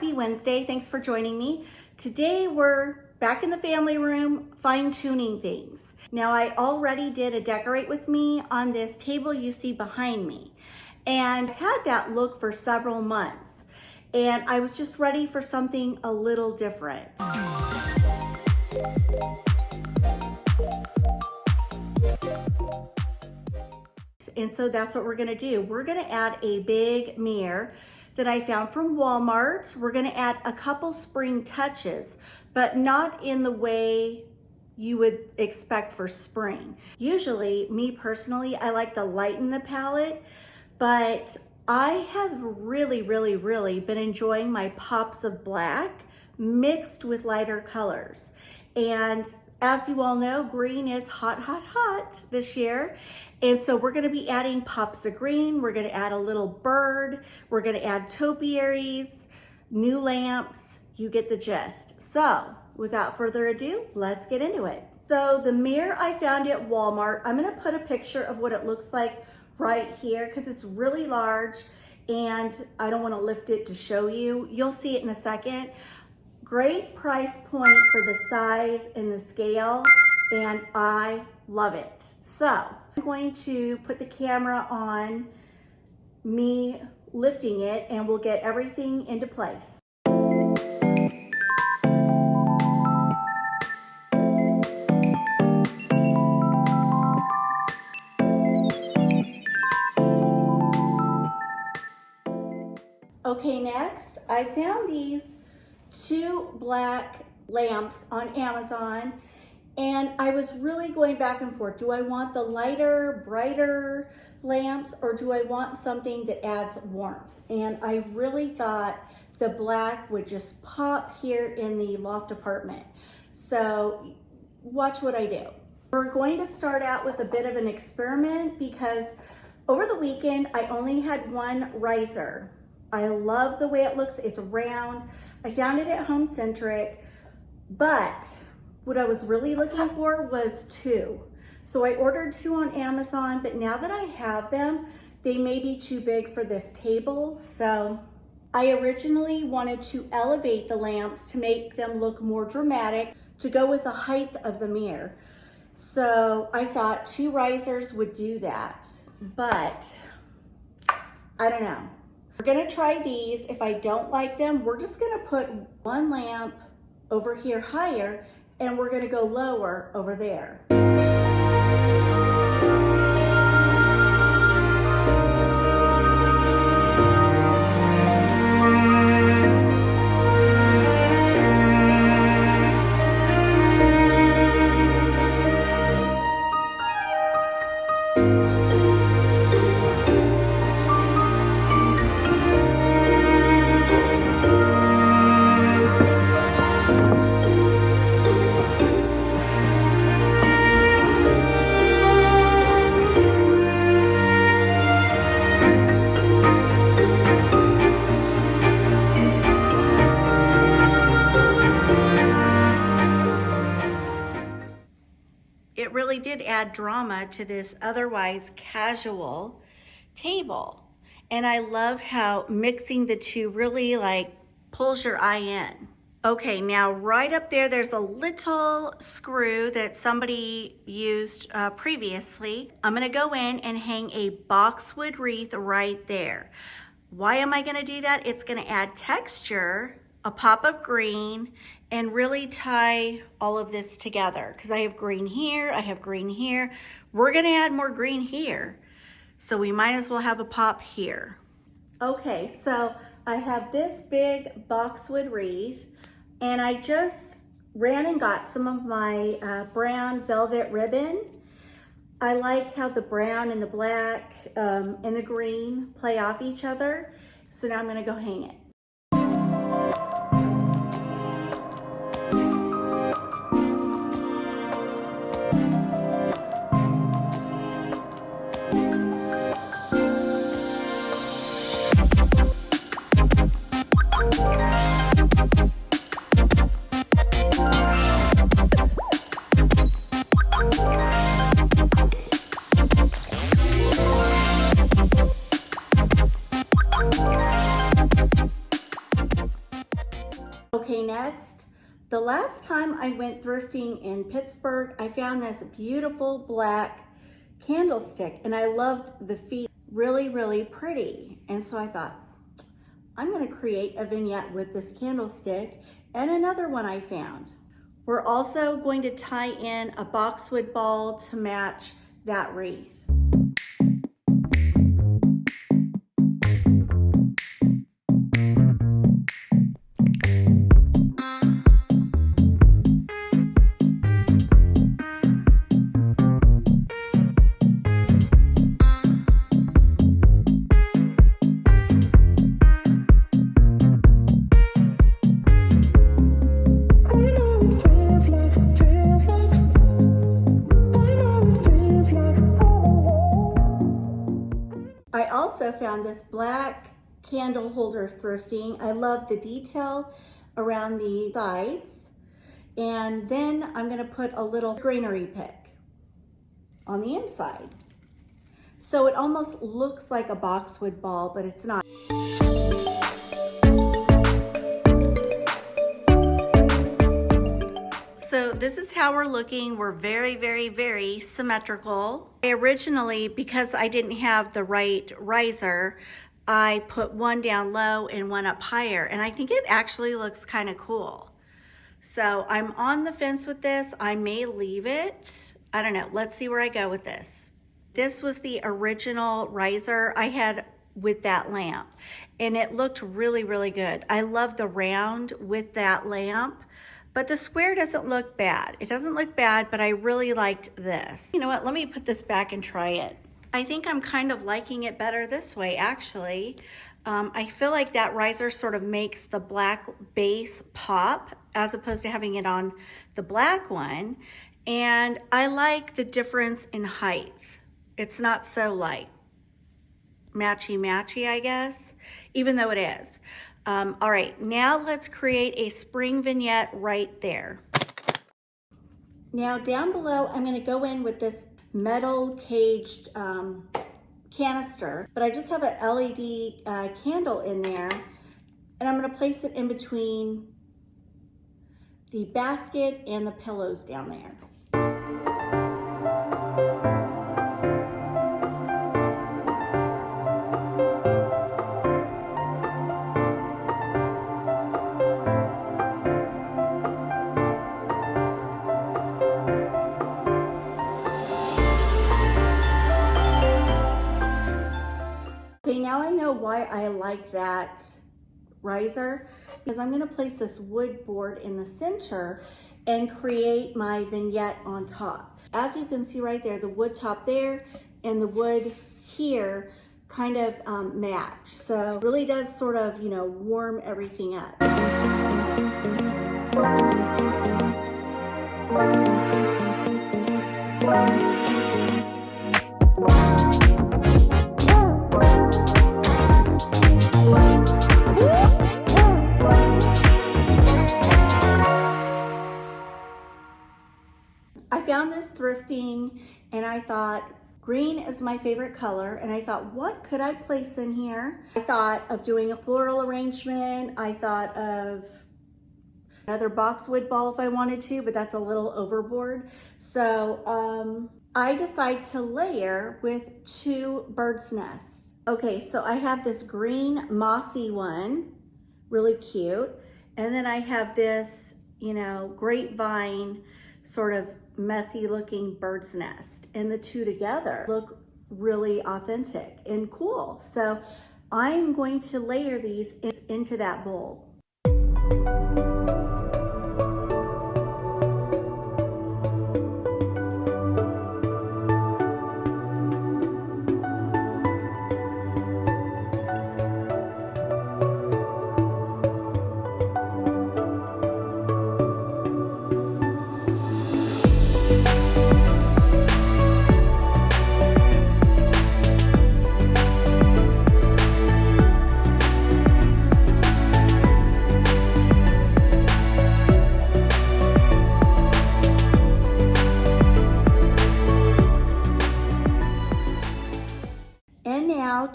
Happy Wednesday. Thanks for joining me. Today we're back in the family room fine-tuning things. Now I already did a decorate with me on this table you see behind me, and I've had that look for several months, and I was just ready for something a little different. And so that's what we're gonna do. We're gonna add a big mirror that I found from Walmart. We're gonna add a couple spring touches, but not in the way you would expect for spring. Usually, me personally, I like to lighten the palette, but I have really been enjoying my pops of black mixed with lighter colors. And as you all know, green is hot this year. And so we're gonna be adding pops of green. We're gonna add a little bird. We're gonna add topiaries, new lamps. You get the gist. So without further ado, let's get into it. So the mirror I found at Walmart, I'm gonna put a picture of what it looks like right here because it's really large and I don't wanna lift it to show you. You'll see it in a second. Great price point for the size and the scale, and I love it. So I'm going to put the camera on me lifting it and we'll get everything into place. Okay, next I found these 2 black lamps on Amazon, and I was really going back and forth. Do I want the lighter, brighter lamps, or do I want something that adds warmth? And I really thought the black would just pop here in the loft apartment. So watch what I do. We're going to start out with a bit of an experiment because over the weekend I only had one riser. I love the way it looks. It's round. I found it at CENTRIC, but what I was really looking for was 2. So I ordered 2 on Amazon, but now that I have them, they may be too big for this table. So I originally wanted to elevate the lamps to make them look more dramatic to go with the height of the mirror. So I thought 2 risers would do that, but I don't know. We're gonna try these. If I don't like them, we're just gonna put 1 lamp over here higher and we're gonna go lower over there. It really did add drama to this otherwise casual table. And I love how mixing the 2 really like pulls your eye in. Okay, now right up there, there's a little screw that somebody used previously. I'm gonna go in and hang a Boxwood wreath right there. Why am I gonna do that? It's gonna add texture, a pop of green, and really tie all of this together because I have green here, I have green here. We're gonna add more green here. So we might as well have a pop here. Okay, so I have this big Boxwood wreath and I just ran and got some of my brown velvet ribbon. I like how the brown and the black and the green play off each other. So now I'm gonna go hang it. next, the last time I went thrifting in Pittsburgh, I found this beautiful black candlestick and I loved the feet, really, really pretty. And so I thought, I'm gonna create a vignette with this candlestick and another one I found. We're also going to tie in a boxwood ball to match that wreath. I also found this black candle holder thrifting. I love the detail around the sides. And then I'm gonna put a little greenery pick on the inside. So it almost looks like a boxwood ball, but it's not. So this is how we're looking. We're very, very, very symmetrical. Originally, because I didn't have the right riser, I put one down low and one up higher, and I think it actually looks kind of cool. So I'm on the fence with this. I may leave it. I don't know. Let's see where I go with this. This was the original riser I had with that lamp, and it looked really, really good. I love the round with that lamp. But the square doesn't look bad. It doesn't look bad, but I really liked this. You know what, let me put this back and try it. I think I'm kind of liking it better this way, actually. I feel like that riser sort of makes the black base pop as opposed to having it on the black one. And I like the difference in height. It's not so like matchy-matchy, I guess, even though it is. All right, now let's create a spring vignette right there. Now down below, I'm gonna go in with this metal caged canister, but I just have an LED candle in there, and I'm gonna place it in between the basket and the pillows down there. Okay, now I know why I like that riser, because I'm gonna place this wood board in the center and create my vignette on top. As you can see right there, the wood top there and the wood here kind of match. So it really does sort of, you know, warm everything up. I found this thrifting and I thought green is my favorite color, and I thought, what could I place in here? I thought of doing a floral arrangement. I thought of another boxwood ball if I wanted to, but that's a little overboard. So I decided to layer with 2 bird's nests. Okay, so I have this green mossy one, really cute. And then I have this, you know, grapevine sort of messy looking bird's nest, and the two together look really authentic and cool. So I'm going to layer these into that bowl.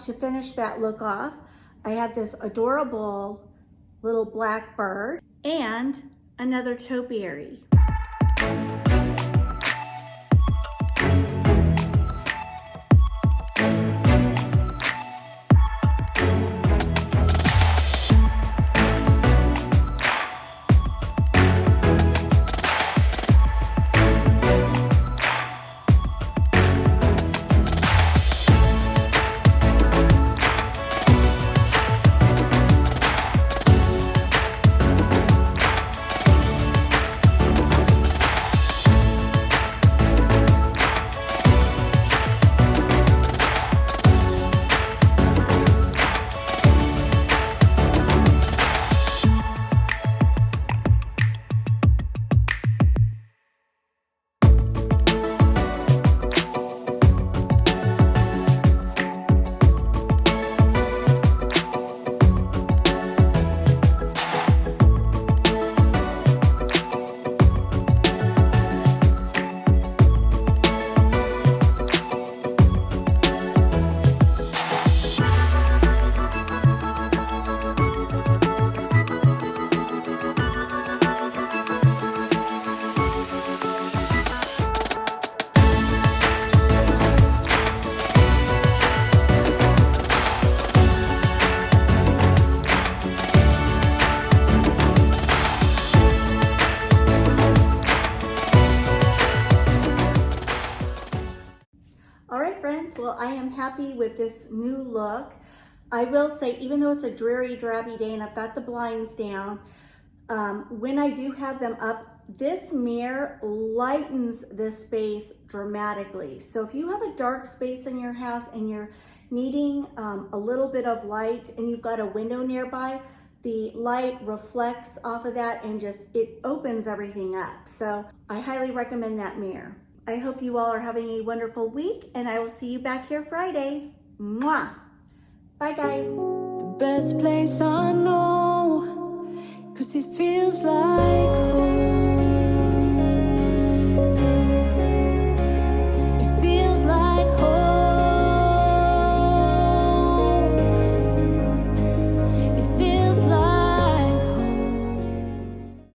To finish that look off, I have this adorable little black bird, and another topiary. All right, friends, well, I am happy with this new look. I will say, even though it's a dreary, drabby day and I've got the blinds down, when I do have them up, this mirror lightens the space dramatically. So if you have a dark space in your house and you're needing a little bit of light and you've got a window nearby, the light reflects off of that and just, it opens everything up. So I highly recommend that mirror. I hope you all are having a wonderful week, and I will see you back here Friday. Mwah! Bye, guys. The best place I know, 'cause it feels like home.